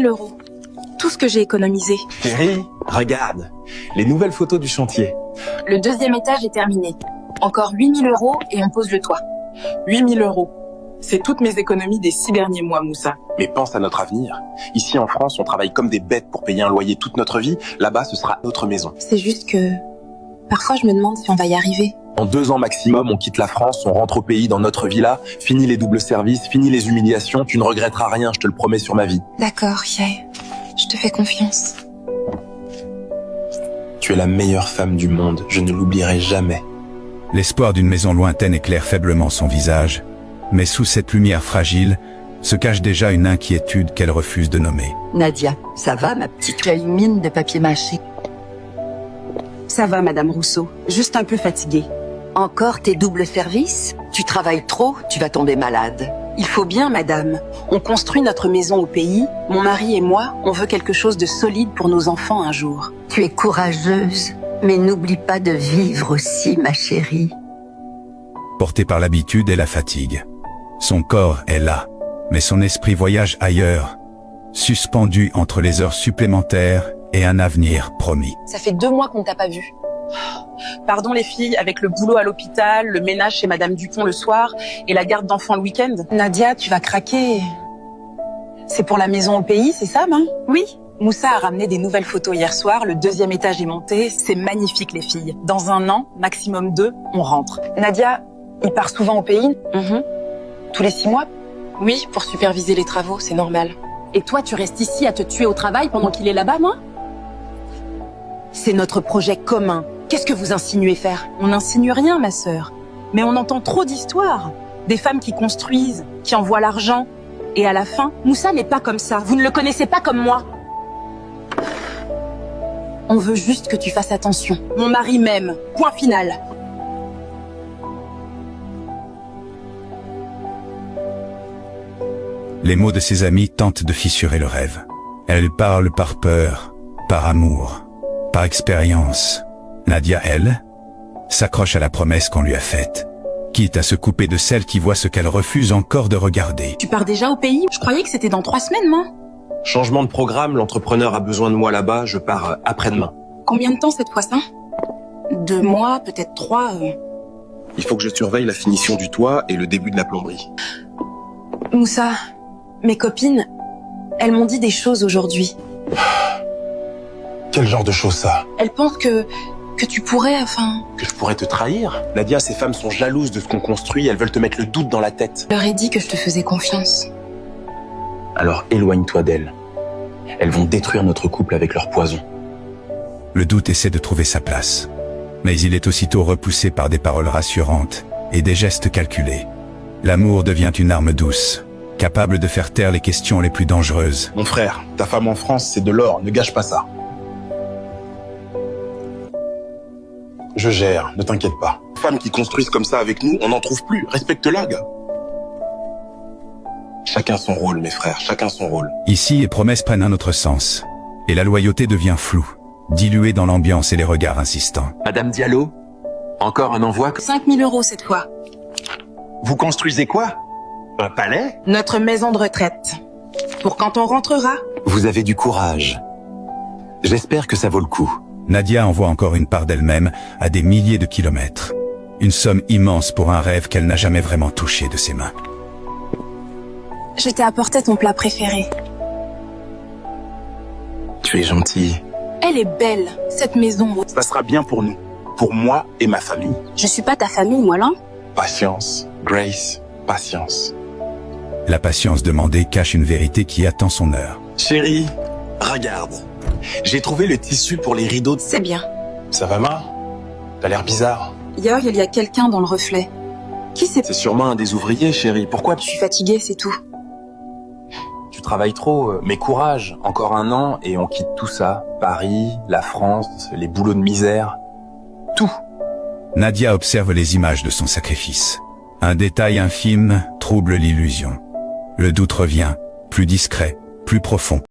000 euros. Tout ce que j'ai économisé. Chérie, regarde, les nouvelles photos du chantier. Le deuxième étage est terminé. Encore 8 000 euros et on pose le toit. 8 000 euros. C'est toutes mes économies des 6 derniers mois, Moussa. Mais pense à notre avenir. Ici en France, on travaille comme des bêtes pour payer un loyer toute notre vie. Là-bas, ce sera notre maison. C'est juste que... Parfois, je me demande si on va y arriver. En 2 ans maximum, on quitte la France, on rentre au pays dans notre villa. Fini les doubles services, fini les humiliations. Tu ne regretteras rien, je te le promets sur ma vie. D'accord, Yael. Je te fais confiance. Tu es la meilleure femme du monde, je ne l'oublierai jamais. L'espoir d'une maison lointaine éclaire faiblement son visage, mais sous cette lumière fragile se cache déjà une inquiétude qu'elle refuse de nommer. Nadia, ça va ma petite? Tu as une mine de papier mâché. Ça va, Madame Rousseau. Juste un peu fatiguée. Encore tes doubles services? Tu travailles trop, tu vas tomber malade. Il faut bien, Madame. On construit notre maison au pays. Mon mari et moi, on veut quelque chose de solide pour nos enfants un jour. Tu es courageuse, mais n'oublie pas de vivre aussi, ma chérie. Porté par l'habitude et la fatigue. Son corps est là, mais son esprit voyage ailleurs, suspendu entre les heures supplémentaires et un avenir promis. Ça fait 2 mois qu'on ne t'a pas vu. Pardon les filles, avec le boulot à l'hôpital, le ménage chez Madame Dupont le soir et la garde d'enfants le week-end. Nadia, tu vas craquer. C'est pour la maison au pays, c'est ça, maman? Oui. Moussa a ramené des nouvelles photos hier soir. Le 2e étage est monté. C'est magnifique, les filles. Dans 1 an, maximum 2, on rentre. Nadia, il part souvent au pays? Tous les 6 mois? Oui, pour superviser les travaux, c'est normal. Et toi, tu restes ici à te tuer au travail pendant qu'il est là-bas, moi? C'est notre projet commun. Qu'est-ce que vous insinuez faire? On n'insinue rien, ma sœur. Mais on entend trop d'histoires. Des femmes qui construisent, qui envoient l'argent. Et à la fin, Moussa n'est pas comme ça. Vous ne le connaissez pas comme moi. On veut juste que tu fasses attention. mon mari m'aime. Point final. Les mots de ses amis tentent de fissurer le rêve. Elle parle par peur, par amour, par expérience. Nadia, elle, s'accroche à la promesse qu'on lui a faite, quitte à se couper de celle qui voit ce qu'elle refuse encore de regarder. Tu pars déjà au pays? Je croyais que c'était dans 3 semaines, moi. Changement de programme, l'entrepreneur a besoin de moi là-bas, je pars après-demain. Combien de temps cette fois ça? 2 mois, peut-être 3. Il faut que je surveille la finition du toit et le début de la plomberie. Moussa, mes copines, elles m'ont dit des choses aujourd'hui. Quel genre de chose ça? Elles pensent que tu pourrais, Que je pourrais te trahir? Nadia, ces femmes sont jalouses de ce qu'on construit, elles veulent te mettre le doute dans la tête. Je leur ai dit que je te faisais confiance. Alors éloigne-toi d'elles. Elles vont détruire notre couple avec leur poison. Le doute essaie de trouver sa place. Mais il est aussitôt repoussé par des paroles rassurantes et des gestes calculés. L'amour devient une arme douce, capable de faire taire les questions les plus dangereuses. Mon frère, ta femme en France, c'est de l'or, ne gâche pas ça. Je gère, ne t'inquiète pas. Femmes qui construisent comme ça avec nous, on n'en trouve plus. Respecte-la, gars. Chacun son rôle, mes frères, chacun son rôle. Ici, les promesses prennent un autre sens. Et la loyauté devient floue, diluée dans l'ambiance et les regards insistants. Madame Diallo, encore un envoi. 5 000 euros cette fois. Vous construisez quoi? Un palais? Notre maison de retraite. Pour quand on rentrera. Vous avez du courage. J'espère que ça vaut le coup. Nadia envoie encore une part d'elle-même à des milliers de kilomètres. Une somme immense pour un rêve qu'elle n'a jamais vraiment touché de ses mains. Je t'ai apporté ton plat préféré. Tu es gentil. Elle est belle, cette maison. Ça sera bien pour nous. Pour moi et ma famille. Je suis pas ta famille, moi, là. Patience, Grace, patience. La patience demandée cache une vérité qui attend son heure. Chérie, regarde. J'ai trouvé le tissu pour les rideaux. C'est bien. Ça va, ma? T'as l'air bizarre. Hier, il y a quelqu'un dans le reflet. Qui c'est? C'est sûrement un des ouvriers, chérie. Pourquoi? Je suis fatiguée, c'est tout. Tu travailles trop, mais courage. Encore 1 an et on quitte tout ça. Paris, la France, les boulots de misère. Tout. Nadia observe les images de son sacrifice. Un détail infime trouble l'illusion. Le doute revient, plus discret, plus profond.